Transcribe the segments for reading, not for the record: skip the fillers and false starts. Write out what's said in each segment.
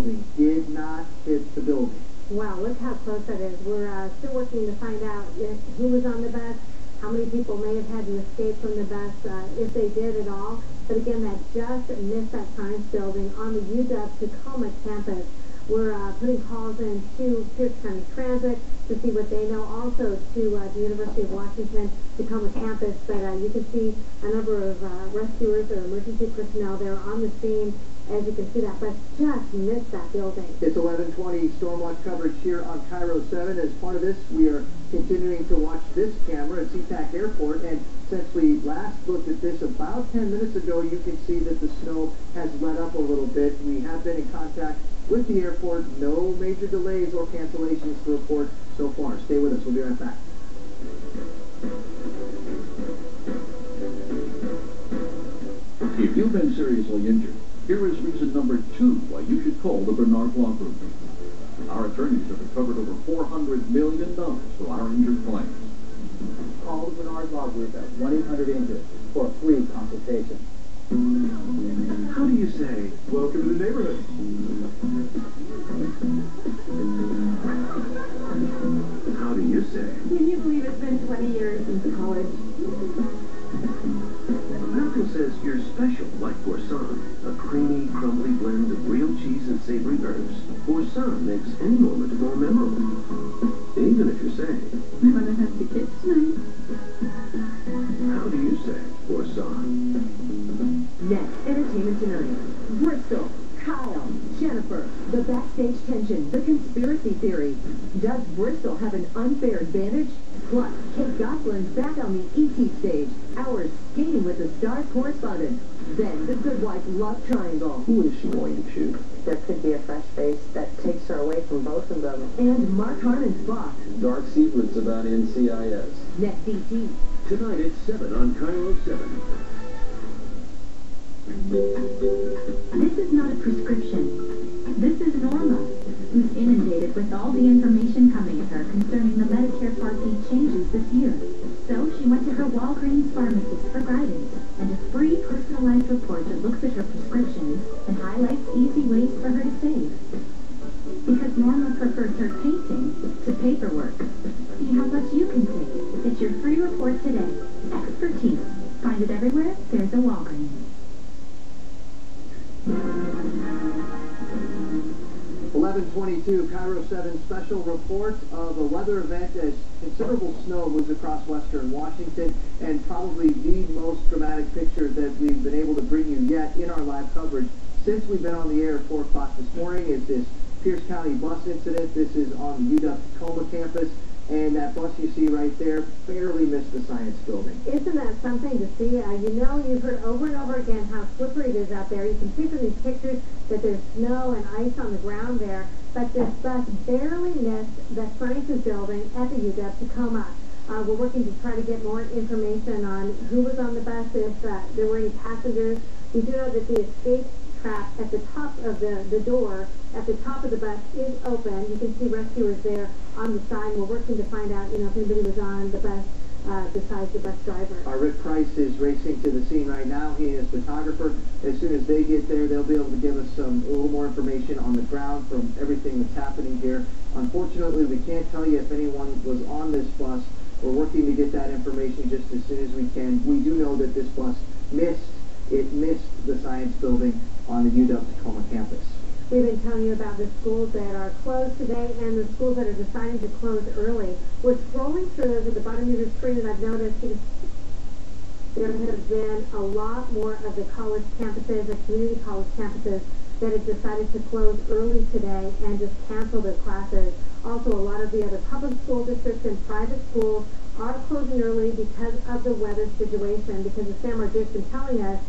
building did not hit the building. Wow, look how close that is. We're still working to find out who was on the bus, how many people may have had to escape from the bus, if they did at all. But again, that just missed that science building on the UW-Tacoma campus. We're putting calls in to Pierce County Transit to see what they know, also to the University of Washington Tacoma campus. But you can see a number of rescuers or emergency personnel there on the scene. As you can see, that bus just missed that building. It's 11:20 Stormwatch coverage here on Cairo 7. As part of this, we are continuing to watch this camera at SeaTac Airport. And since we last looked at this about 10 minutes ago, you can see that the snow has let up a little bit. We have been in contact with the airport. No major delays or cancellations to report so far. Stay with us. We'll be right back. If you've been seriously injured, here is reason number 2 why you should call the Bernard Law Group. Our attorneys have recovered over $400 million for our injured claims. Call the Bernard Law Group at 1-800-INJURED for a free consultation. How do you say, welcome to the neighborhood? How do you say? Can you believe it's been 20 years since college? Malcolm says you're special, like Boursin, a creamy, crumbly blend of real cheese and savory herbs. Boursin makes any moment more memorable, even if you're saying, I'm gonna have to kiss tonight. how do you say, Boursin? Next, entertainment tonight. Bristol, Kyle, Jennifer, the backstage tension, the conspiracy theory. Does Bristol have an unfair advantage? Plus, Kate Gosselin's back on the ET stage. Hours skating with the Stars correspondent. Then, the Good Wife love triangle. Who is she going to shoot? There could be a fresh face that takes her away from both of them. And Mark Harmon's boss. Dark secrets about NCIS. Next ET. Tonight at 7 on Cairo 7. This is not a prescription. This is Norma, who's inundated with all the information coming at her concerning the Medicare Part D changes this year. So she went to her Walgreens pharmacist for guidance and a free personalized report that looks at her prescriptions and highlights easy ways for her to save. Because Norma prefers her painting to paperwork. See how much you can save. It's your free report today. Expertise. Find it everywhere there's a Walgreens. 11:22 Cairo 7 special report of a weather event as considerable snow moves across western Washington, and probably the most dramatic picture that we've been able to bring you yet in our live coverage since we've been on the air at 4 o'clock this morning is this Pierce County bus incident. This is on the UW-Tacoma campus, and that bus you see right there barely missed the science building. Isn't that something to see? You know, you've heard over and over again how slippery it is out there. You can see from these pictures that there's snow and ice on the ground there, but this bus barely missed the sciences building at the UW-Tacoma. We're working to try to get more information on who was on the bus, if there were any passengers. We do know that the escape trap at the top of the door at the top of the bus is open. You can see rescuers there on the side. We're working to find out, if anybody was on the bus besides the bus driver. Our Rick Price is racing to the scene right now. He and his photographer. As soon as they get there, they'll be able to give us a little more information on the ground from everything that's happening here. Unfortunately, we can't tell you if anyone was on this bus. We're working to get that information just as soon as we can. We do know that this bus missed the science building on the UW-Tacoma campus. We've been telling you about the schools that are closed today and the schools that are deciding to close early. We're scrolling through those at the bottom of your screen, and I've noticed there have been a lot more of the college campuses, the community college campuses, that have decided to close early today and just cancel their classes. Also, a lot of the other public school districts and private schools are closing early because of the weather situation, because as Sam Mardick's been telling us,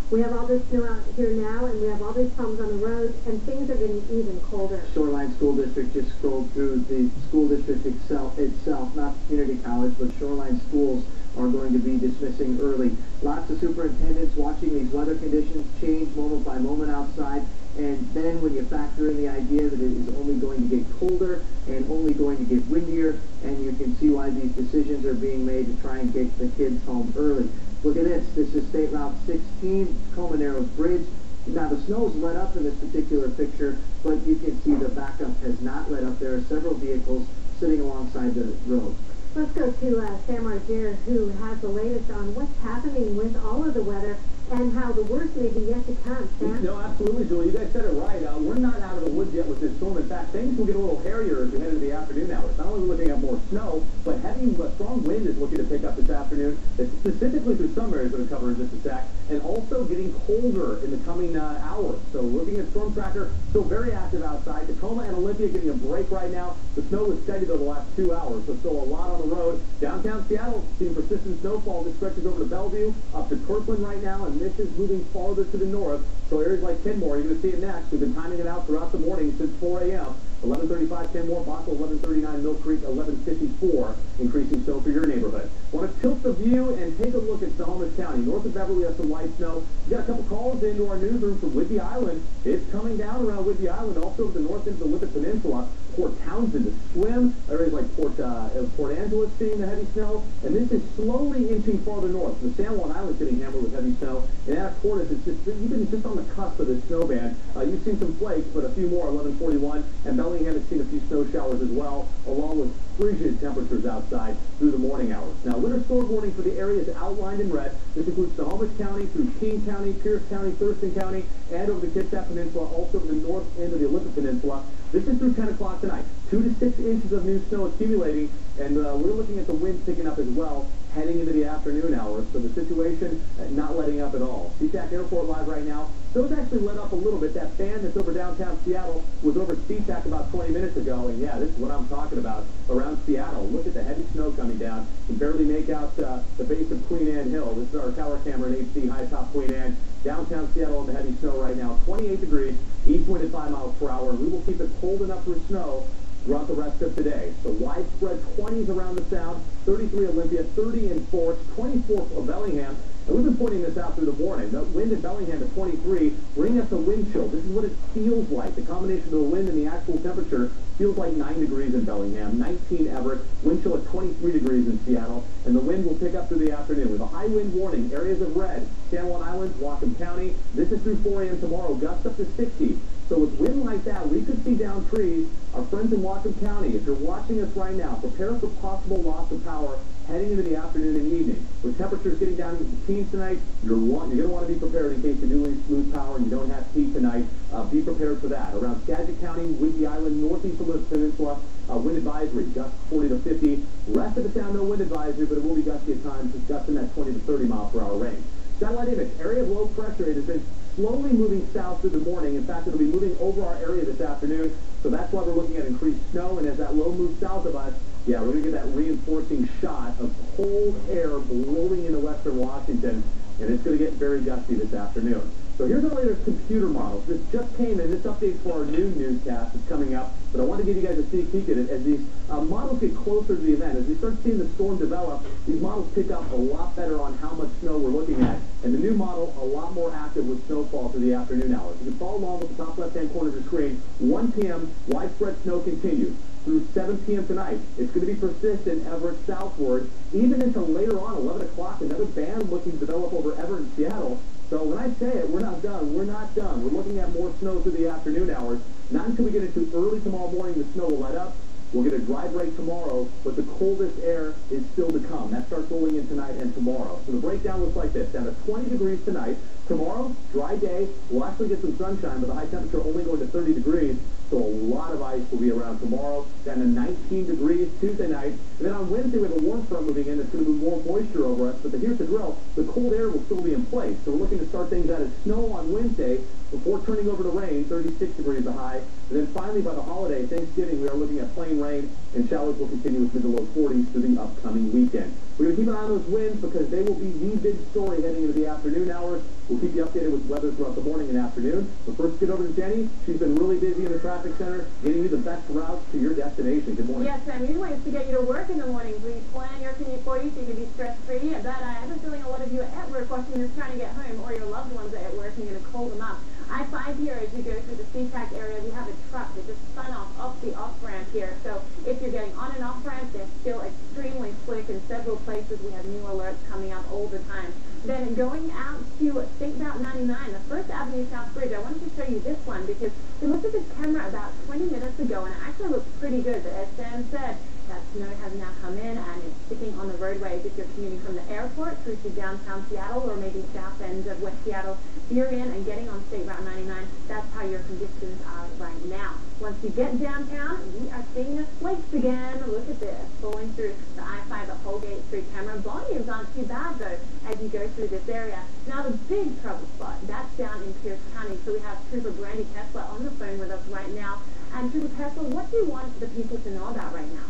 we have all this snow out here now, and we have all these problems on the roads, and things are getting even colder. Shoreline School District just scrolled through the school district itself, not community college, but Shoreline schools are going to be dismissing early. Lots of superintendents watching these weather conditions change moment by moment outside, and then when you factor in the idea that it is only going to get colder and only going to get windier, and you can see why these decisions are being made to try and get the kids home early. Look at this. This is State Route 16, Tacoma Narrows Bridge. Now, the snow's let up in this particular picture, but you can see the backup has not let up. There are several vehicles sitting alongside the road. Let's go to Sam Margera, who has the latest on what's happening with all of the weather and how the worst may be yet to come. Sam? No, absolutely, Julie. You guys said it right. We're not out of the woods yet with this storm. In fact, things will get a little hairier as we head into the afternoon hours. Not only are we looking at more snow, but heavy but strong wind is looking to pick up this afternoon. It's specifically through some areas that are covered in just a sec, and also getting colder in the coming hours. So looking at Storm Tracker, still very active outside. Tacoma and Olympia getting a break right now. The snow was steady though the last 2 hours, so still a lot on the road. Downtown Seattle seeing persistent snowfall that stretches over to Bellevue, up to Kirkland right now, and this is moving farther to the north. So areas like Kenmore, you're going to see it next. We've been timing it out throughout the morning since 4 a.m. 11:35 Kenmore, Boston, 11:39 Mill Creek, 11:54 increasing snow for your neighborhood. Want to tilt the view and take a look at Snohomish County. North of Beverly has some light snow. We got a couple calls into our newsroom from Whidbey Island. It's coming down around Whidbey Island, also to the north into the Lippet Peninsula. Port Townsend to swim. Areas like Port Angeles seeing the heavy snow. And this is slowly inching farther north. The San Juan Island's getting hammered with heavy snow. And Anacortes, it's just, even just on the cusp of this snow band. You've seen some flakes, but a few more, 11:41. And Bellingham has seen a few snow showers as well, along with frigid temperatures outside through the morning hours. Now, winter storm warning for the areas outlined in red. This includes Snohomish County through King County, Pierce County, Thurston County, and over the Kitsap Peninsula, also to the north end of the Olympic Peninsula. This is through 10 o'clock tonight. 2 to 6 inches of new snow accumulating, and we're looking at the winds picking up as well heading into the afternoon hours. So the situation not letting up at all. SeaTac Airport live right now. Those actually let up a little bit. That fan that's over downtown Seattle was over SeaTac about 20 minutes ago, and yeah, this is what I'm talking about around Seattle. Look at the heavy snow coming down. You can barely make out the base of Queen Anne Hill. This is our tower camera in HD, high top Queen Anne. Downtown Seattle in the heavy snow right now, 28 degrees, east wind at 5 miles per hour, and we will keep it cold enough for snow throughout the rest of today. So widespread 20s around the Sound, 33 Olympia, 30 in Fort, 24 for Bellingham. And we've been pointing this out through the morning. The wind in Bellingham at 23, bringing us a wind chill. This is what it feels like. The combination of the wind and the actual temperature feels like 9 degrees in Bellingham, 19 Everett, wind chill at 23 degrees in Seattle, and the wind will pick up through the afternoon with a high wind warning. Areas of red, San Juan Island, Whatcom County. This is through 4 a.m. tomorrow, gusts up to 60. So with wind like that, we could see down trees. Our friends in Whatcom County, if you're watching us right now, prepare for possible loss of power heading into the afternoon and evening. With temperatures getting down into the teens tonight, you're going to want to be prepared in case you do lose power and you don't have heat tonight. Be prepared for that. Around Skagit County, Whidbey Island, northeast of the peninsula, wind advisory, gusts 40 to 50. Rest of the Sound, no wind advisory, but it will be gusty at times, just gusts in that 20 to 30 mile per hour range. Satellite image, area of low pressure. It has been slowly moving south through the morning. In fact, it'll be moving over our area this afternoon, so that's why we're looking at increased snow. And as that low moves south of us, yeah, we're going to get that reinforcing shot of cold air blowing into western Washington, and it's going to get very gusty this afternoon. So here's our latest computer models. This just came in. This update's for our new newscast that's coming up, but I want to give you guys a sneak peek at it. As these models get closer to the event, as we start seeing the storm develop, these models pick up a lot better on how much snow we're looking at, and the new model a lot more active with snowfall through the afternoon hours. You can follow along with the top left-hand corner of the screen. 1 p.m., widespread snow continues. Through 7 p.m. tonight, it's going to be persistent Everett southward, even until later on, 11 o'clock, another band looking to develop over Everett and Seattle. So when I say it, we're not done. We're not done. We're looking at more snow through the afternoon hours. Not until we get into early tomorrow morning, the snow will let up. We'll get a dry break tomorrow, but the coldest air is still to come. That starts rolling in tonight and tomorrow. So the breakdown looks like this. Down to 20 degrees tonight. Tomorrow, dry day. We'll actually get some sunshine, but the high temperature only going to 30 degrees. So a lot of ice will be around tomorrow. Down to 19 degrees Tuesday night. And then on Wednesday, we have a warm front moving in that's going to move more moisture over us. But here's the drill. The cold air will still be in place. So we're looking to start things out as snow on Wednesday before turning over to rain, 36 degrees the high. And then finally, by the holiday, Thanksgiving, we are looking at plain rain, and showers will continue with mid to low 40s through the upcoming weekend. We're going to keep an eye on those winds because they will be the big story heading into the afternoon hours. We'll keep you updated with weather throughout the morning and afternoon. But first, get over to Jenny. She's been really busy in the traffic center, getting you the best routes to your destination. Good morning. Yes, Sam. Usually it's to get you to work in the mornings. We plan your commute for you so you can be stress-free. But I have a feeling a lot of you are at work watching this trying to get home, or your loved ones are at work and you're going to call them up. I-5 here, as you go through the C-track area, we have a truck that just spun off the off-ramp here. So if you're getting on and off-ramp, they're still extremely slick in several places. We have new alerts coming up all the time. Then going out to State Route 99, the First Avenue South Bridge, I wanted to show you this one because we looked at this camera about 20 minutes ago, and it actually looks pretty good. But as Sam said, that snow has now come in, and it's sticking on the roadways. If you're commuting from the airport through to downtown Seattle or maybe south end of West Seattle, veer in and getting on State Route 99, that's how your conditions are right now. Once you get downtown, we are seeing the flakes again. Look at this, pulling through the I-5 at Holgate Street camera. Volumes aren't too bad, though, as you go through this area. Now, the big trouble spot, that's down in Pierce County. So we have Trooper Brandy Kessler on the phone with us right now. And Trooper Kessler, what do you want the people to know about right now?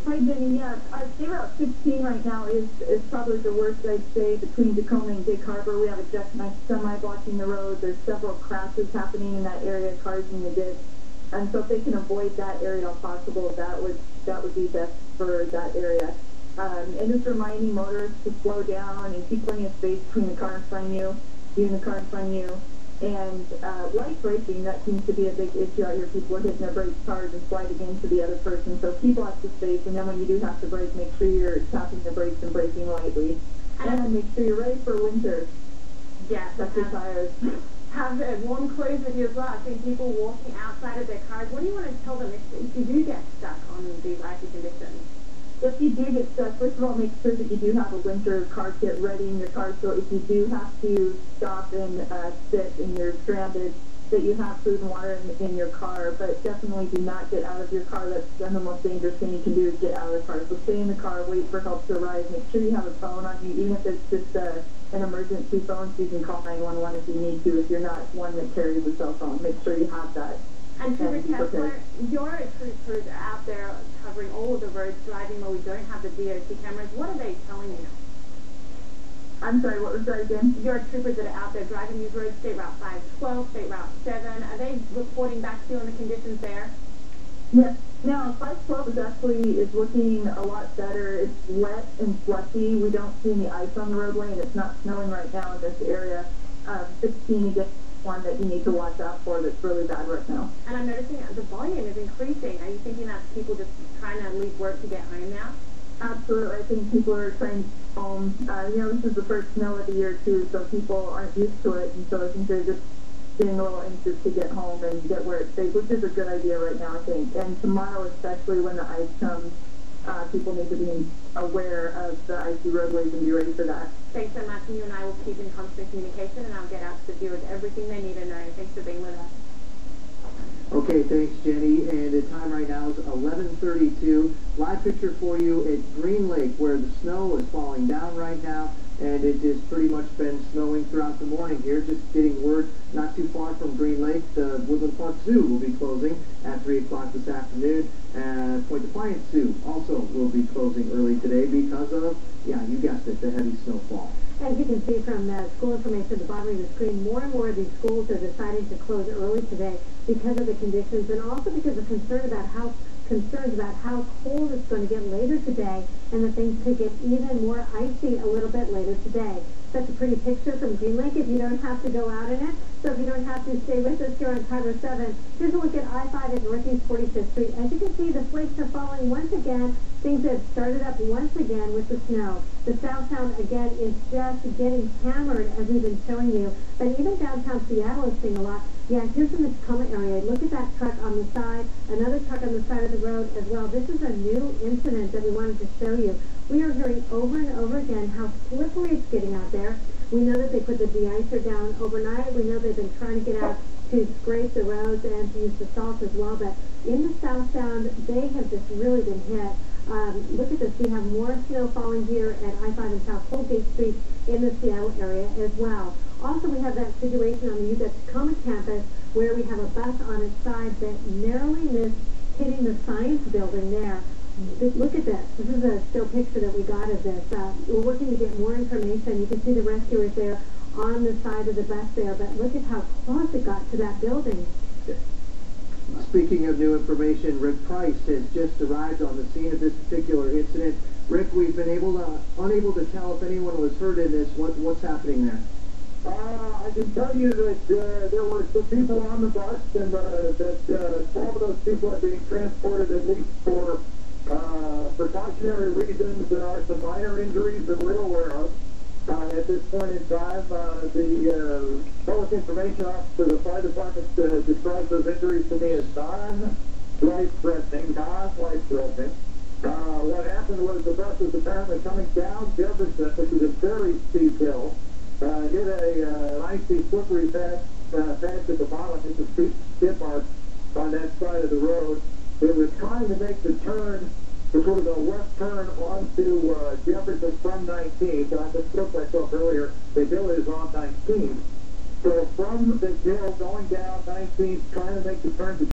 Hi, Jenny. Yeah, State Route 16 right now is probably the worst, I'd say, between Tacoma and Big Harbor. We have a jackknife semi blocking the road. There's several crashes happening in that area, cars in the ditch. And so if they can avoid that area if possible, that would be best for that area. And just reminding motorists to slow down and keep plenty of space between the car in front of you and the car in front of you. And light braking, that seems to be a big issue out here. People are hitting their brakes hard and sliding into the other person. So keep lots of space, and then when you do have to brake, make sure you're tapping the brakes and braking lightly. And make sure you're ready for winter. Yes. Check your tires. Have warm clothes with you as well. I've seen people walking outside of their cars. What do you want to tell them if you do get stuck on these icy conditions? If you do get stuck, first of all, make sure that you do have a winter car kit ready in your car. So if you do have to stop and sit and you're stranded, that you have food and water in your car. But definitely do not get out of your car. That's the most dangerous thing you can do is get out of the car. So stay in the car, wait for help to arrive. Make sure you have a phone on you, even if it's just an emergency phone, so you can call 911 if you need to. If you're not one that carries a cell phone, make sure you have that. And Trooper Kessler, your troopers are out there covering all of the roads, driving where we don't have the DOT cameras. What are they telling you? I'm sorry, what was that again? Your troopers that are out there driving these roads, State Route 512, State Route 7, are they reporting back to you on the conditions there? Yes. Now, 512 is looking a lot better. It's wet and slushy. We don't see any ice on the roadway, and it's not snowing right now in this area. 16 again. One that you need to watch out for that's really bad right now. And I'm noticing the volume is increasing. Are you thinking that's people just trying to leave work to get home now? Absolutely. I think people are trying to get home. This is the first snow of the year, too, so people aren't used to it, and so I think they're just getting a little anxious to get home and get where it's safe, which is a good idea right now, I think. And tomorrow, especially when the ice comes, people need to be aware of the icy roadways and be ready for that. Thanks so much, and you and I will keep in constant communication, and I'll get out to the viewers everything they need to know. Thanks for being with us. Okay, thanks, Jenny. And the time right now is 11:32. Live picture for you at Green Lake, where the snow is falling down right now, and it has pretty much been snowing throughout the morning here. Just getting word not too far from Green Lake, the Woodland Park Zoo will be closing at 3 o'clock this afternoon. Point Defiance Zoo also will be closing early today because of, yeah, you guessed it, the heavy snowfall. As you can see from the school information at the bottom of the screen, more and more of these schools are deciding to close early today because of the conditions and also because of concerns about how cold it's going to get later today and that things could get even more icy a little bit later today. That's a pretty picture from Green Lake if you don't have to go out in it. So if you don't have to stay with us here on Cover 7, here's a look at I-5 at Northeast 45th Street. As you can see, the flakes are falling once again. Things have started up once again with the snow. The southbound, again, is just getting hammered, as we've been showing you. But even downtown Seattle is seeing a lot. Yeah, here's in the Tacoma area. Look at that truck on the side, another truck on the side of the road as well. This is a new incident that we wanted to show you. We are hearing over and over again how slippery it's getting out there. We know that they put the de-icer down overnight. We know they've been trying to get out to scrape the roads and to use the salt as well. But in the southbound, they have just really been hit. Look at this. We have more snow falling here at I-5 and South Holgate Street in the Seattle area as well. Also, we have that situation on the UW Tacoma campus where we have a bus on its side that narrowly missed hitting the science building there. Look at this. This is a still picture that we got of this. We're working to get more information. You can see the rescuers there on the side of the bus there, but look at how close it got to that building. Speaking of new information, Rick Price has just arrived on the scene of this particular incident. Rick, we've been unable to tell if anyone was hurt in this. What's happening there? I can tell you that there were some people on the bus, and that 12 of those people are being transported at least for precautionary reasons. There are some minor injuries that we're aware of. At this point in time, the public information officer of the fire department describes those injuries to me as non-life-threatening. What happened was the bus was apparently coming down Jefferson, which is a very steep hill, hit an icy, slippery patch at the bottom. It's a steep skip arc on that side of the road. It was trying to make the turn, which was a left turn onto Jefferson from 19th. I misspoke myself earlier. The hill is on 19th. So from the hill going down 19th, trying to make the turn to